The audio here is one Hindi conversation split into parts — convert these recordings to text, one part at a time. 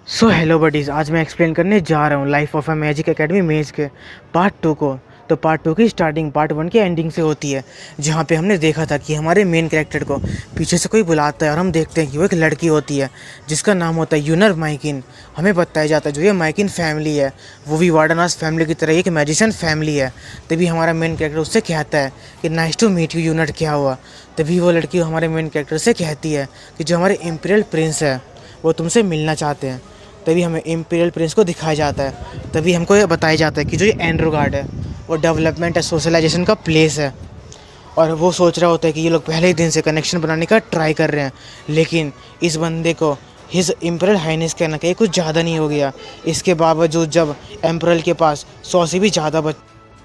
सो हेलो बडीज़, आज मैं एक्सप्लेन करने जा रहा हूँ life of a magic academy मेज़ के पार्ट 2 को। तो पार्ट 2 की स्टार्टिंग पार्ट 1 के एंडिंग से होती है, जहाँ पे हमने देखा था कि हमारे मेन कैरेक्टर को पीछे से कोई बुलाता है और हम देखते हैं कि वो एक लड़की होती है जिसका नाम होता है यूनर माइकिन। हमें बताया जाता है जो ये माइकिन फैमिली है वो भी वार्डनास फैमिली की तरह एक मैजिशियन फैमिली है। तभी हमारा मेन कैरेक्टर उससे कहता है कि नाइस टू मीट यू यूनर, क्या हुआ। तभी वो लड़की हमारे मेन कैरेक्टर से कहती है कि जो हमारे इम्पीरियल प्रिंस है वो तुमसे मिलना चाहते हैं। तभी हमें इम्पीरियल प्रिंस को दिखाया जाता है। तभी हमको ये बताया जाता है कि जो ये एंड्रो गार्ड है वो डेवलपमेंट है, सोशलाइजेशन का प्लेस है। और वो सोच रहा होता है कि ये लोग पहले ही दिन से कनेक्शन बनाने का ट्राई कर रहे हैं, लेकिन इस बंदे को हिज इम्पीरियल हाइनेस कहना कहीं कुछ ज़्यादा नहीं हो गया। इसके बावजूद जब एम्परर के पास 100 से भी ज़्यादा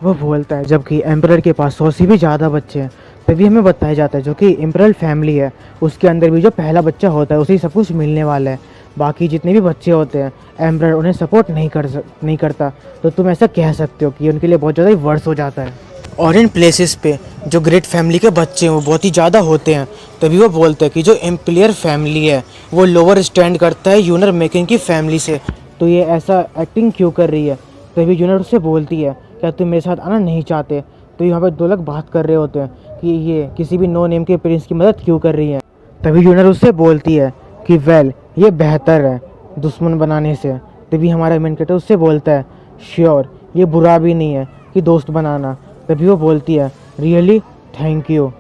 वो बोलता है, जबकि एम्परर के पास 100 से भी ज़्यादा बच्चे हैं। तभी हमें बताया जाता है जो कि इम्पीरियल फैमिली है उसके अंदर भी जो पहला बच्चा होता है उसे सब कुछ मिलने वाला है। बाकी जितने भी बच्चे होते हैं एम्परर उन्हें सपोर्ट नहीं करता। तो तुम ऐसा कह सकते हो कि उनके लिए बहुत ज़्यादा ही वर्स हो जाता है। और इन प्लेसेस पे जो ग्रेट फैमिली के बच्चे हैं वो बहुत ही ज़्यादा होते हैं। तभी वो बोलते हैं कि जो एम्पलियर फैमिली है वो लोअर स्टैंड करता है यूनर मेकिंग की फैमिली से, तो ये ऐसा एक्टिंग क्यों कर रही है। तभी यूनर उससे बोलती है, क्या तुम मेरे साथ आना नहीं चाहते। तो यहाँ पर दो लोग बात कर रहे होते हैं कि ये किसी भी नो नेम के प्रिंस की मदद क्यों कर रही है। तभी यूनर उससे बोलती है कि वेल ये बेहतर है दुश्मन बनाने से। तभी हमारा मेन कैरेक्टर उससे बोलता है, श्योर ये बुरा भी नहीं है कि दोस्त बनाना। तभी वो बोलती है, रियली थैंक यू।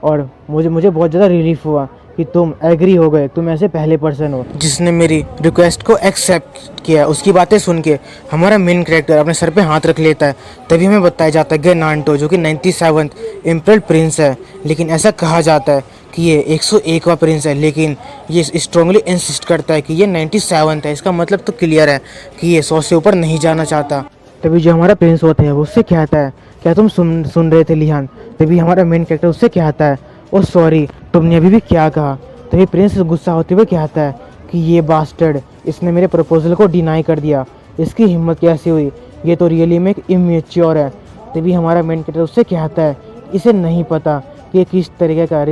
और मुझे बहुत ज़्यादा रिलीफ हुआ कि तुम एग्री हो गए, तुम ऐसे पहले पर्सन हो जिसने मेरी रिक्वेस्ट को एक्सेप्ट किया। उसकी बातें सुन के हमारा मेन कैरेक्टर अपने सर पे हाथ रख लेता है। तभी हमें बताया जाता है गेनांटो जो कि 97th इम्पीरियल प्रिंस है, लेकिन ऐसा कहा जाता है कि ये 101वां प्रिंस है, लेकिन ये स्ट्रांगली इंसिस्ट करता है कि ये 97th है। इसका मतलब तो क्लियर है कि ये 100 से ऊपर नहीं जाना चाहता। तभी जो हमारा प्रिंस होता है वो उससे कहता है, क्या तुम सुन रहे थे लिहान। तभी हमारा मेन कैरेक्टर उससे कहता है, ओ सॉरी तुमने अभी भी क्या कहा। तभी प्रिंस गुस्सा होते हुए कहता है कि ये बास्टर्ड इसने मेरे प्रपोजल को डिनाई कर दिया, इसकी हिम्मत कैसे हुई, ये तो रियली में एक इमेच्योर है। तभी हमारा मेन कैरेक्टर उससे कहता है, इसे नहीं पता कि किस तरीके का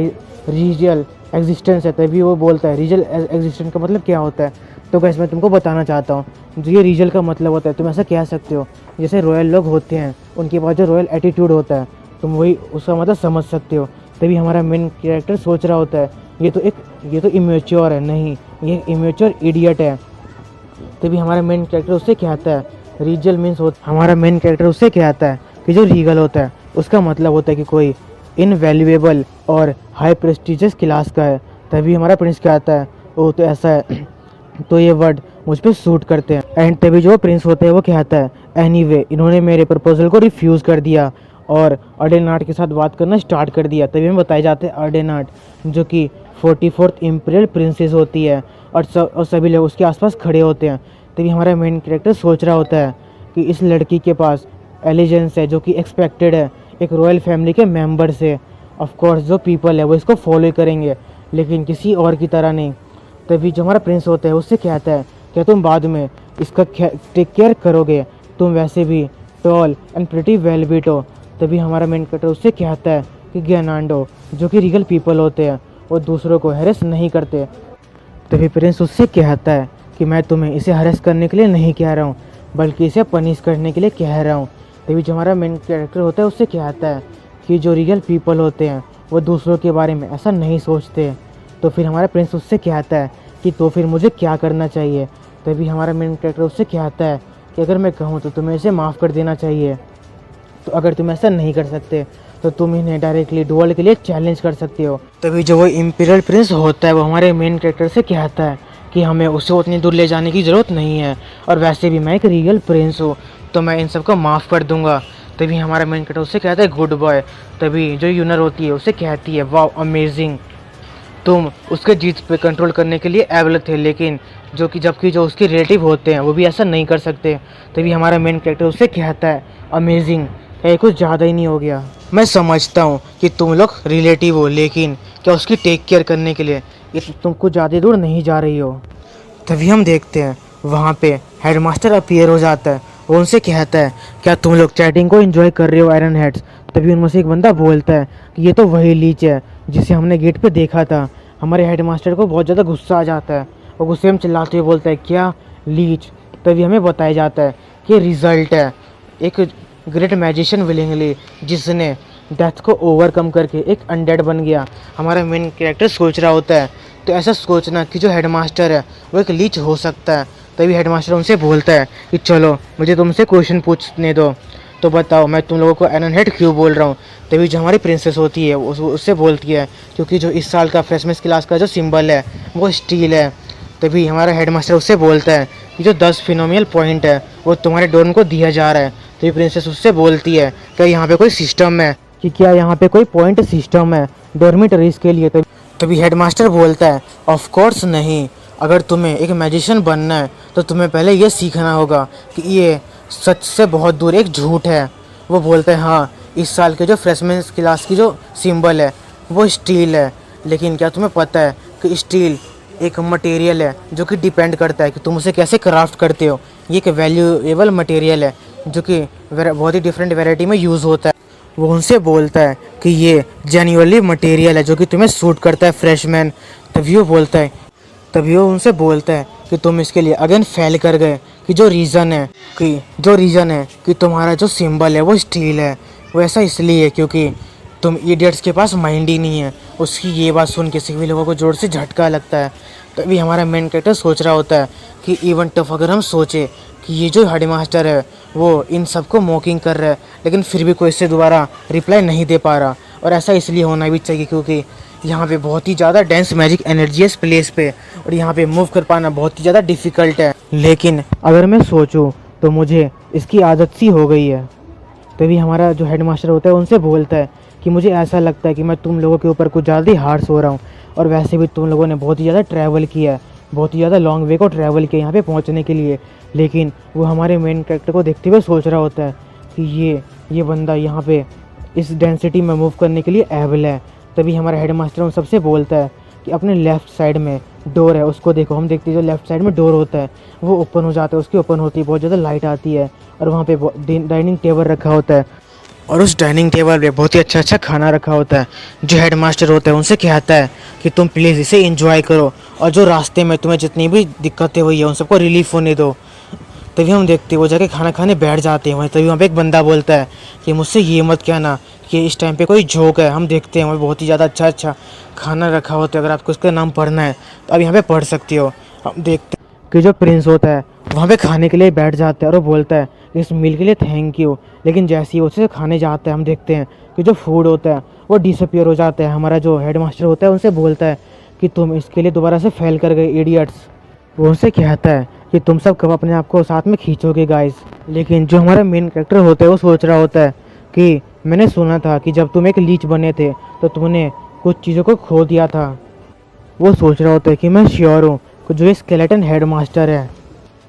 रीजल एग्जिस्टेंस है। तभी वो बोलता है, रीजल एग्जिस्टेंस का मतलब क्या होता है। तो गाइस मैं तुमको बताना चाहता हूँ जो ये रीजल का मतलब होता है। तुम ऐसा कह सकते हो जैसे रॉयल लोग होते हैं उनके पास जो रॉयल एटीट्यूड होता है, तुम वही उसका मतलब समझ सकते हो। तभी हमारा मेन कैरेक्टर सोच रहा होता है, ये तो इमेच्योर है, नहीं ये इमेच्योर इडियट है। तभी हमारा मेन कैरेक्टर उससे कहता है, रीजल मीन्स हमारा मेन कैरेक्टर उससे कहता है कि जो रीगल होता है उसका मतलब होता है कि कोई इनवैल्यूएबल और हाई प्रेस्टिजियस क्लास का है। तभी हमारा प्रिंस कहता है, ओ तो ऐसा है, तो ये वर्ड मुझ पर सूट करते हैं। एंड तभी जो प्रिंस होता है वो कहता है, एनीवे इन्होंने मेरे प्रपोजल को रिफ्यूज़ कर दिया और अर्डेनाट के साथ बात करना स्टार्ट कर दिया। तभी हमें बताए जाते हैं अर्डेनाट जो कि 44th इम्पीरियल प्रिंसेस होती है और सभी लोग उसके आसपास खड़े होते हैं। तभी हमारा मेन कैरेक्टर सोच रहा होता है कि इस लड़की के पास एलिजेंस है जो कि एक्सपेक्टेड है एक रॉयल फैमिली के मेंबर से। ऑफ कोर्स जो पीपल है वो इसको फॉलो करेंगे, लेकिन किसी और की तरह नहीं। तभी जो हमारा प्रिंस होता है उससे कहता है, क्या तुम बाद में इसका टेक केयर करोगे, तुम वैसे भी tall and pretty well bit हो। तभी हमारा मेन कैरेक्टर उससे कहता है कि गेनांडो जो कि रीगल पीपल होते हैं वो दूसरों को हैरेस नहीं करते। तभी प्रिंस उससे कहता है कि मैं तुम्हें इसे हैरेस करने के लिए नहीं कह रहा हूँ, बल्कि इसे पनिश करने के लिए कह रहा हूँ। तभी जो हमारा मेन कैरेक्टर होता है उससे कहता है कि जो रियल पीपल होते हैं वो दूसरों के बारे में ऐसा नहीं सोचते। तो फिर हमारा प्रिंस उससे कहता है कि तो फिर मुझे क्या करना चाहिए। तभी हमारा मेन कैरेक्टर उससे कहता है कि अगर मैं कहूँ तो तुम्हें इसे माफ़ कर देना चाहिए। तो अगर तुम ऐसा नहीं कर सकते तो तुम इन्हें डायरेक्टली डुअल के लिए चैलेंज कर सकते हो। तभी जो वो इम्पीरियल प्रिंस होता है वो हमारे मेन कैरेक्टर से कहता है कि हमें उसे उतनी दूर ले जाने की ज़रूरत नहीं है, और वैसे भी मैं एक रियल प्रिंस हूँ तो मैं इन सबको माफ़ कर दूंगा। तभी हमारा मेन कैरेक्टर उससे कहता है, गुड बॉय। तभी जो यूनर होती है उसे कहती है, वाओ अमेजिंग, तुम उसके जीत पे कंट्रोल करने के लिए एबल थे, लेकिन जबकि जो उसके रिलेटिव होते हैं वो भी ऐसा नहीं कर सकते। तभी हमारा मेन कैरेक्टर उससे कहता है, अमेजिंग, क्या कुछ ज़्यादा ही नहीं हो गया। मैं समझता हूँ कि तुम लोग रिलेटिव हो, लेकिन क्या उसकी टेक केयर करने के लिए तुम कुछ ज़्यादा दूर नहीं जा रही हो। तभी हम देखते हैं वहाँ पे हेडमास्टर अपीयर हो जाता है। वो उनसे कहता है, क्या तुम लोग चैटिंग को एंजॉय कर रहे हो आयरन हेड्स। तभी उनमें से एक बंदा बोलता है कि ये तो वही लीच है जिसे हमने गेट पे देखा था। हमारे हेडमास्टर को बहुत ज़्यादा गुस्सा आ जाता है। वो गुस्से में चिल्लाते हुए बोलता है, क्या लीच। तभी हमें बताया जाता है कि रिजल्ट है एक ग्रेट मैजिशियन विलिंगली, जिसने डेथ को ओवरकम करके एक अनडेड बन गया। हमारा मेन कैरेक्टर सोच रहा होता है, तो ऐसा सोचना कि जो हेडमास्टर है वो एक लीच हो सकता है। तभी हेडमास्टर उनसे बोलता है कि चलो मुझे तुमसे क्वेश्चन पूछने दो, तो बताओ मैं तुम लोगों को एनन हेड क्यों बोल रहा हूँ। तभी जो हमारी प्रिंसेस होती है उससे बोलती है क्योंकि जो इस साल का फ्रेशमेंस क्लास का जो सिंबल है वो स्टील है। तभी हमारा हेडमास्टर उससे बोलता है कि जो 10 फिनोमियल पॉइंट है वो तुम्हारे डोर्म को दिया जा रहा है। तभी प्रिंसेस उससे बोलती है क्या यहाँ पे कोई सिस्टम है, कि क्या यहाँ पे कोई पॉइंट सिस्टम है डॉर्मिटरीज के लिए। तभी हेडमास्टर बोलता है ऑफ कोर्स नहीं, अगर तुम्हें एक मैजिशियन बनना है तो तुम्हें पहले ये सीखना होगा कि ये सच से बहुत दूर एक झूठ है। वो बोलते हैं हाँ, इस साल के जो फ्रेशमैन क्लास की जो सिंबल है वो स्टील है, लेकिन क्या तुम्हें पता है कि स्टील एक मटेरियल है जो कि डिपेंड करता है कि तुम उसे कैसे क्राफ्ट करते हो। ये एक वैल्यूएबल मटेरियल है जो कि बहुत ही डिफरेंट वैरायटी में यूज़ होता है। वो उनसे बोलता है कि ये जेन्युइनली मटेरियल है जो कि तुम्हें सूट करता है फ्रेशमैन। तभी वो उनसे बोलता है कि तुम इसके लिए अगेन फेल कर गए, कि जो रीज़न है कि तुम्हारा जो सिंबल है वो स्टील है, वो ऐसा इसलिए है क्योंकि तुम इडियट्स के पास माइंड ही नहीं है। उसकी ये बात सुन के सभी लोगों को जोर से झटका लगता है। तभी हमारा मेन कैरेक्टर सोच रहा होता है कि इवन टफ अगर हम सोचे कि ये जो हेडमास्टर है वो इन सबको मॉकिंग कर रहा है, लेकिन फिर भी कोई इससे दोबारा रिप्लाई नहीं दे पा रहा। और ऐसा इसलिए होना भी चाहिए क्योंकि यहाँ पे बहुत ही ज़्यादा डेंस मैजिक एनर्जी है इस प्लेस पे, और यहाँ पे मूव कर पाना बहुत ही ज़्यादा डिफ़िकल्ट है। लेकिन अगर मैं सोचूं तो मुझे इसकी आदत सी हो गई है। तभी हमारा जो हेडमास्टर होता है उनसे बोलता है कि मुझे ऐसा लगता है कि मैं तुम लोगों के ऊपर कुछ ज़्यादा ही हार्श हो रहा हूँ, और वैसे भी तुम लोगों ने बहुत ही ज़्यादा ट्रैवल किया है, बहुत ही ज़्यादा लॉन्ग वे को ट्रैवल किया यहाँ पे पहुँचने के लिए। लेकिन वो हमारे मेन कैरेक्टर को देखते हुए सोच रहा होता है कि ये बंदा यहाँ पे इस डेंसिटी में मूव करने के लिए एबल है। तभी हमारा हेडमास्टर उन सबसे बोलता है कि अपने लेफ़्ट साइड में डोर है उसको देखो। हम देखते हैं जो लेफ़्ट साइड में डोर होता है वो ओपन हो जाता है, उसकी ओपन होती है, बहुत ज़्यादा लाइट आती है, और वहाँ पे डाइनिंग टेबल रखा होता है, और उस डाइनिंग टेबल पे बहुत ही अच्छा खाना रखा होता है। जो हेडमास्टर होता है उनसे कहता है कि तुम प्लीज़ इसे एंजॉय करो, और जो रास्ते में तुम्हें जितनी भी दिक्कतें हुई है उन सबको रिलीफ होने दो। तभी हम देखते हैं वो जाके खाना खाने बैठ जाते हैं वहीं। तभी वहाँ पे एक बंदा बोलता है कि मुझसे ये मत कहना कि इस टाइम पे कोई जोक है। हम देखते हैं वहाँ बहुत ही ज़्यादा अच्छा खाना रखा होता है, अगर आपको उसका नाम पढ़ना है तो आप यहाँ पे पढ़ सकते हो। हम देखते हैं कि जो प्रिंस होता है वहाँ पे खाने के लिए बैठ जाता है, और वो बोलता है इस मील के लिए थैंक यू। लेकिन जैसे ही उसे खाने जाता है हम देखते हैं कि जो फूड होता है वो डिसअपियर हो जाता है। हमारा जो हेडमास्टर होता है उनसे बोलता है कि तुम इसके लिए दोबारा से फेल कर गए इडियट्स। वो उनसे कहता है कि तुम सब कब अपने आप को साथ में खींचोगे गाइस। लेकिन जो हमारा मेन कैरेक्टर होता है वो सोच रहा होता है कि मैंने सुना था कि जब तुम एक लीच बने थे तो तुमने कुछ चीज़ों को खो दिया था। वो सोच रहा होता है कि मैं श्योर हूँ कि जो ये स्केलेटन हेडमास्टर है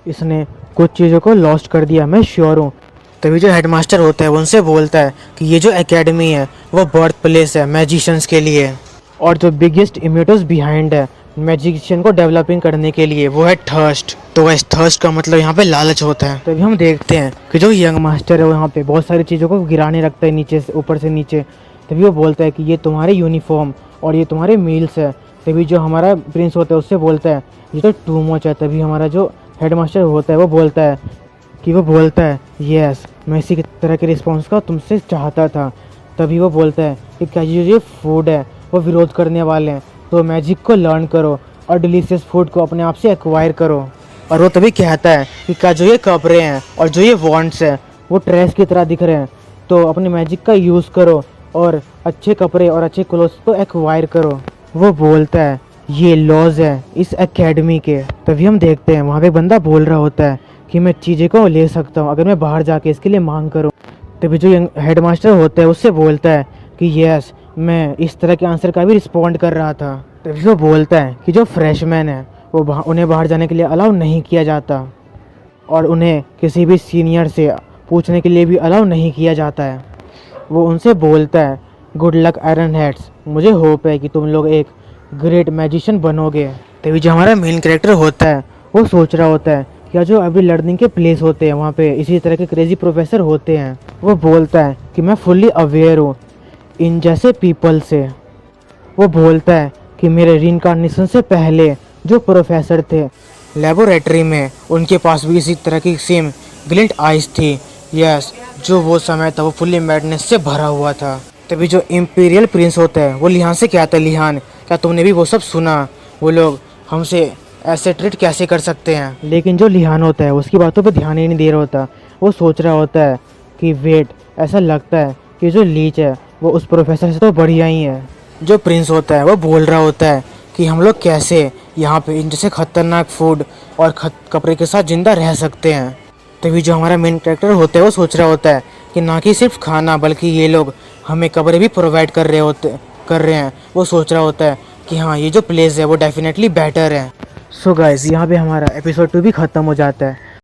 इसने कुछ चीज़ों को लॉस्ट कर दिया, मैं श्योर हूँ। तभी जो हेडमास्टर होता है वो उनसे बोलता है कि ये जो एकेडमी है वो बर्थ प्लेस है मैजिशियंस के लिए, और जो बिगेस्ट इम्यूटस बिहाइंड है मैजिशियन को डेवलपिंग करने के लिए वो है थर्स्ट। तो इस थर्स्ट का मतलब यहाँ पे लालच होता है। तभी हम देखते हैं कि जो यंग मास्टर है वो यहाँ पे बहुत सारी चीज़ों को गिराने रखता है नीचे से ऊपर से नीचे। तभी वो बोलता है कि ये तुम्हारे यूनिफॉर्म और ये तुम्हारे मील्स है। तभी जो हमारा प्रिंस होता है उससे बोलता है ये तो टू मच है। तभी हमारा जो हेडमास्टर होता है वो बोलता है यस, मैं इसी तरह के रिस्पॉन्स का तुमसे चाहता था। तभी वो बोलता है कि क्या ये फूड है वो विरोध करने वाले हैं, तो मैजिक को लर्न करो और डिलीशियस फूड को अपने आप से एक्वायर करो। और वो तभी कहता है कि क्या जो ये कपड़े हैं और जो ये वॉन्ट्स हैं वो ट्रेस की तरह दिख रहे हैं, तो अपने मैजिक का यूज़ करो और अच्छे कपड़े और अच्छे क्लोथ्स को एक्वायर करो। वो बोलता है ये लॉज है इस एकेडमी के। तभी हम देखते हैं वहाँ पे बंदा बोल रहा होता है कि मैं चीज़ें को ले सकता हूँ अगर मैं बाहर जाके इसके लिए मांग करूँ। तभी जो हेडमास्टर होता है उससे बोलता है कि यस, मैं इस तरह के आंसर का भी रिस्पॉन्ड कर रहा था। तभी वो बोलता है कि जो फ्रेशमैन है वो उन्हें बाहर जाने के लिए अलाउ नहीं किया जाता, और उन्हें किसी भी सीनियर से पूछने के लिए भी अलाउ नहीं किया जाता है। वो उनसे बोलता है गुड लक आयरन हेड्स, मुझे होप है कि तुम लोग एक ग्रेट मैजिशियन बनोगे। तभी जो हमारा मेन कैरेक्टर होता है वो सोच रहा होता है क्या जो अभी लर्निंग के प्लेस होते हैं वहाँ पे इसी तरह के क्रेजी प्रोफेसर होते हैं। वो बोलता है कि मैं फुल्ली अवेयर हूँ इन जैसे पीपल से। वो बोलता है कि मेरे रीइंकार्नेशन से पहले जो प्रोफेसर थे लेबोरेटरी में उनके पास भी इसी तरह की सेम ग्लिंट आइज थी। यस, जो वो समय था वो फुल्ली मैडनेस से भरा हुआ था। तभी जो इम्पीरियल प्रिंस होता है वो लिहान से कहता है, लिहान क्या तुमने भी वो सब सुना? वो लोग हमसे ऐसे ट्रीट कैसे कर सकते हैं? लेकिन जो लिहान होता है उसकी बातों पर ध्यान ही नहीं दे रहा होता। वो सोच रहा होता है कि वेट, ऐसा लगता है कि जो लीच है वो उस प्रोफेसर से तो बढ़िया ही है। जो प्रिंस होता है वो बोल रहा होता है कि हम लोग कैसे यहाँ पे इन जैसे खतरनाक फूड और कपड़े के साथ जिंदा रह सकते हैं। तभी जो हमारा मेन कैरेक्टर होता है वो सोच रहा होता है कि ना कि सिर्फ खाना बल्कि ये लोग हमें कपड़े भी प्रोवाइड कर रहे हैं। वो सोच रहा होता है कि हाँ, ये जो प्लेस है वो डेफिनेटली बेटर है। सो गाइस, यहाँ पे हमारा एपिसोड 2 भी ख़त्म हो जाता है।